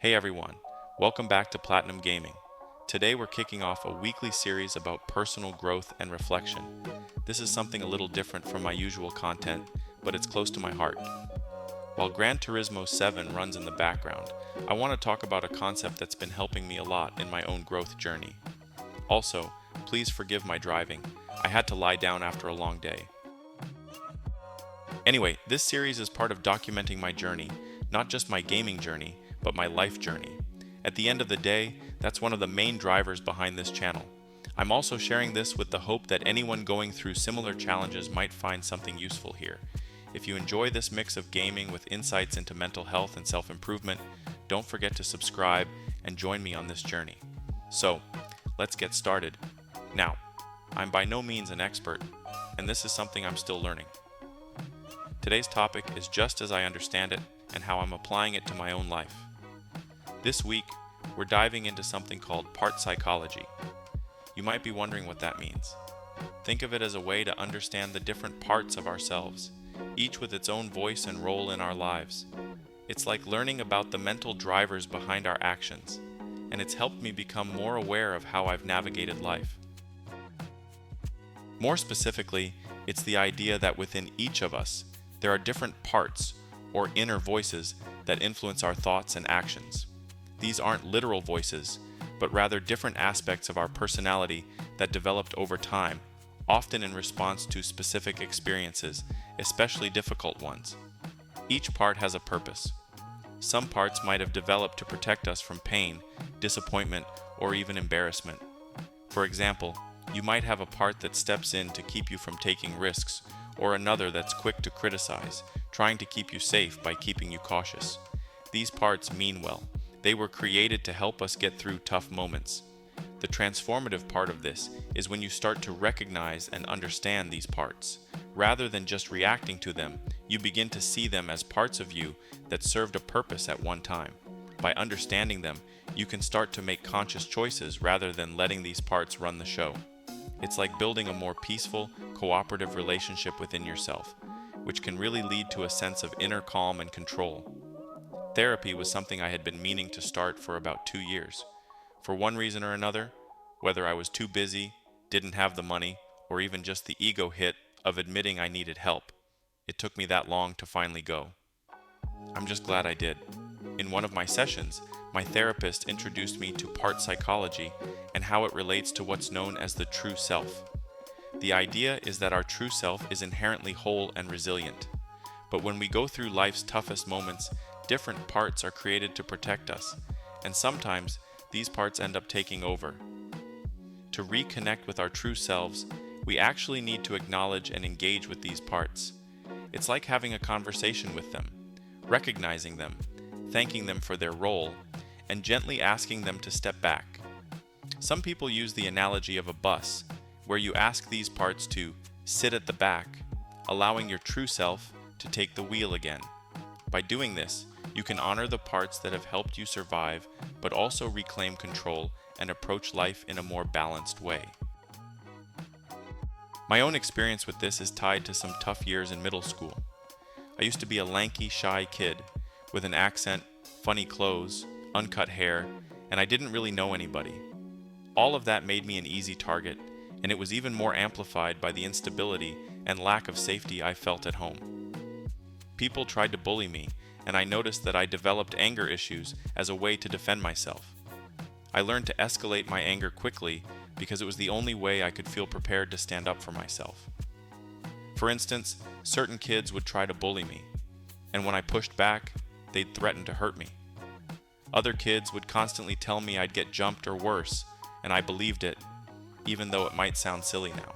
Hey everyone, welcome back to Platinum Gaming. Today we're kicking off a weekly series about personal growth and reflection. This is something a little different from my usual content, but it's close to my heart. While Gran Turismo 7 runs in the background, I want to talk about a concept that's been helping me a lot in my own growth journey. Also, please forgive my driving. I had to lie down after a long day. Anyway, this series is part of documenting my journey, not just my gaming journey, but my life journey. At the end of the day, that's one of the main drivers behind this channel. I'm also sharing this with the hope that anyone going through similar challenges might find something useful here. If you enjoy this mix of gaming with insights into mental health and self-improvement, don't forget to subscribe and join me on this journey. So, let's get started. Now, I'm by no means an expert, and this is something I'm still learning. Today's topic is just as I understand it and how I'm applying it to my own life. This week, we're diving into something called part psychology. You might be wondering what that means. Think of it as a way to understand the different parts of ourselves, each with its own voice and role in our lives. It's like learning about the mental drivers behind our actions, and it's helped me become more aware of how I've navigated life. More specifically, it's the idea that within each of us, there are different parts or inner voices that influence our thoughts and actions. These aren't literal voices, but rather different aspects of our personality that developed over time, often in response to specific experiences, especially difficult ones. Each part has a purpose. Some parts might have developed to protect us from pain, disappointment, or even embarrassment. For example, you might have a part that steps in to keep you from taking risks, or another that's quick to criticize, trying to keep you safe by keeping you cautious. These parts mean well. They were created to help us get through tough moments. The transformative part of this is when you start to recognize and understand these parts. Rather than just reacting to them, you begin to see them as parts of you that served a purpose at one time. By understanding them, you can start to make conscious choices rather than letting these parts run the show. It's like building a more peaceful, cooperative relationship within yourself, which can really lead to a sense of inner calm and control. Therapy was something I had been meaning to start for about 2 years. For one reason or another, whether I was too busy, didn't have the money, or even just the ego hit of admitting I needed help, it took me that long to finally go. I'm just glad I did. In one of my sessions, my therapist introduced me to part psychology and how it relates to what's known as the true self. The idea is that our true self is inherently whole and resilient. But when we go through life's toughest moments, different parts are created to protect us, and sometimes these parts end up taking over. To reconnect with our true selves, we actually need to acknowledge and engage with these parts. It's like having a conversation with them, recognizing them, thanking them for their role, and gently asking them to step back. Some people use the analogy of a bus, where you ask these parts to sit at the back, allowing your true self to take the wheel again. By doing this, you can honor the parts that have helped you survive, but also reclaim control and approach life in a more balanced way. My own experience with this is tied to some tough years in middle school. I used to be a lanky, shy kid with an accent, funny clothes, uncut hair, and I didn't really know anybody. All of that made me an easy target, and it was even more amplified by the instability and lack of safety I felt at home. People tried to bully me, and I noticed that I developed anger issues as a way to defend myself. I learned to escalate my anger quickly because it was the only way I could feel prepared to stand up for myself. For instance, certain kids would try to bully me, and when I pushed back, they'd threaten to hurt me. Other kids would constantly tell me I'd get jumped or worse, and I believed it, even though it might sound silly now.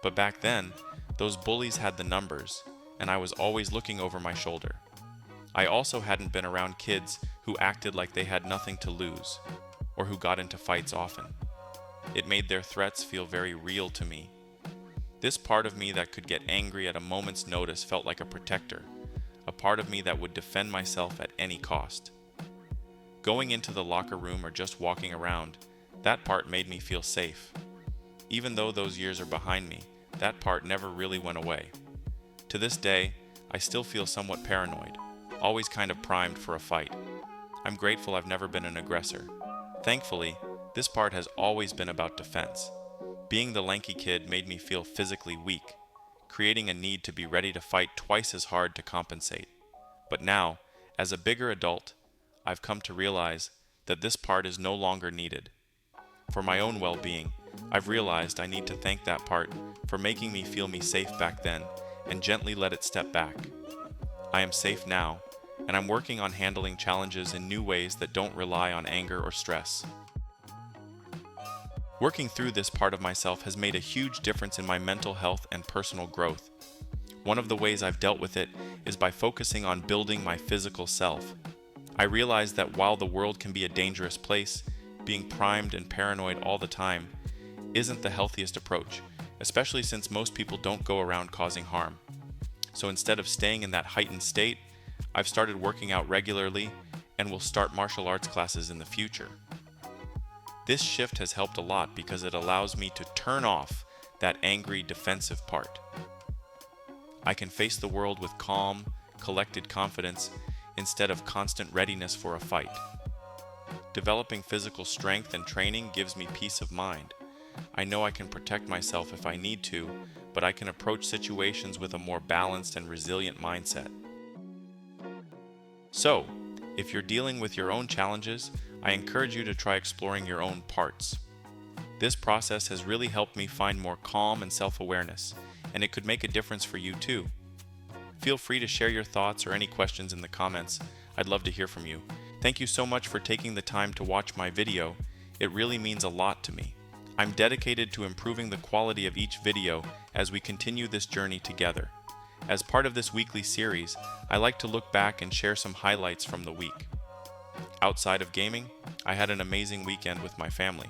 But back then, those bullies had the numbers, and I was always looking over my shoulder. I also hadn't been around kids who acted like they had nothing to lose, or who got into fights often. It made their threats feel very real to me. This part of me that could get angry at a moment's notice felt like a protector, a part of me that would defend myself at any cost. Going into the locker room or just walking around, that part made me feel safe. Even though those years are behind me, that part never really went away. To this day, I still feel somewhat paranoid, always kind of primed for a fight. I'm grateful I've never been an aggressor. Thankfully, this part has always been about defense. Being the lanky kid made me feel physically weak, creating a need to be ready to fight twice as hard to compensate. But now, as a bigger adult, I've come to realize that this part is no longer needed. For my own well-being, I've realized I need to thank that part for making me feel me safe back then and gently let it step back. I am safe now, and I'm working on handling challenges in new ways that don't rely on anger or stress. Working through this part of myself has made a huge difference in my mental health and personal growth. One of the ways I've dealt with it is by focusing on building my physical self. I realize that while the world can be a dangerous place, being primed and paranoid all the time isn't the healthiest approach, especially since most people don't go around causing harm. So instead of staying in that heightened state, I've started working out regularly and will start martial arts classes in the future. This shift has helped a lot because it allows me to turn off that angry, defensive part. I can face the world with calm, collected confidence instead of constant readiness for a fight. Developing physical strength and training gives me peace of mind. I know I can protect myself if I need to, but I can approach situations with a more balanced and resilient mindset. So, if you're dealing with your own challenges, I encourage you to try exploring your own parts. This process has really helped me find more calm and self-awareness, and it could make a difference for you too. Feel free to share your thoughts or any questions in the comments. I'd love to hear from you. Thank you so much for taking the time to watch my video. It really means a lot to me. I'm dedicated to improving the quality of each video as we continue this journey together. As part of this weekly series, I like to look back and share some highlights from the week. Outside of gaming, I had an amazing weekend with my family.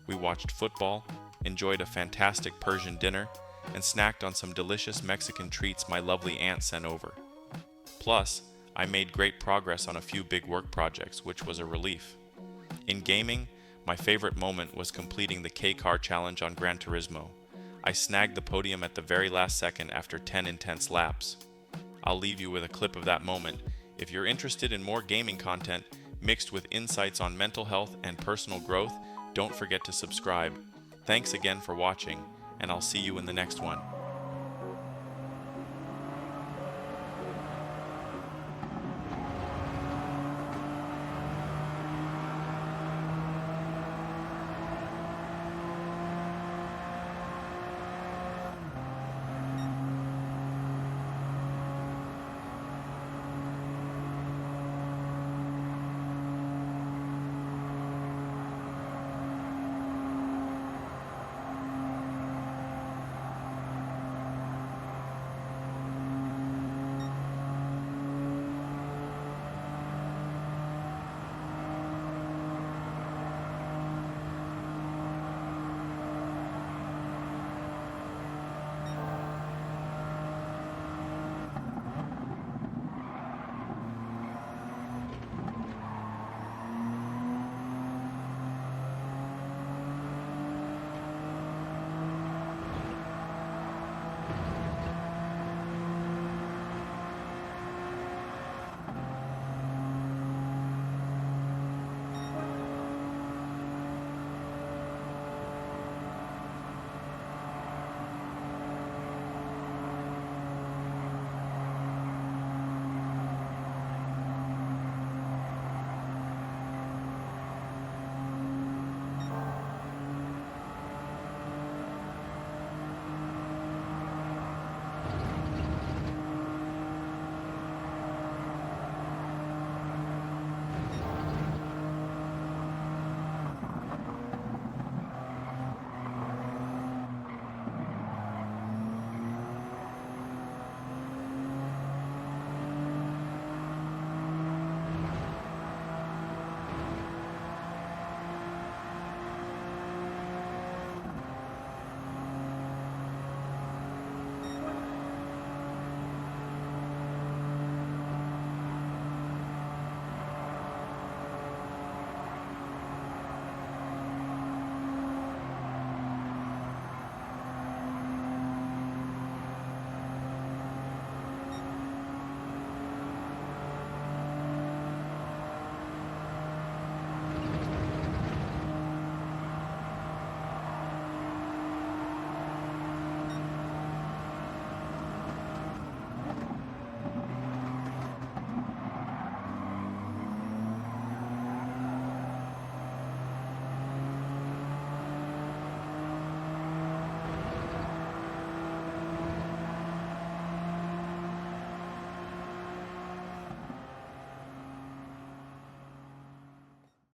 We watched football, enjoyed a fantastic Persian dinner, and snacked on some delicious Mexican treats my lovely aunt sent over. Plus, I made great progress on a few big work projects, which was a relief. In gaming, my favorite moment was completing the K-Car challenge on Gran Turismo. I snagged the podium at the very last second after 10 intense laps. I'll leave you with a clip of that moment. If you're interested in more gaming content mixed with insights on mental health and personal growth, don't forget to subscribe. Thanks again for watching, and I'll see you in the next one.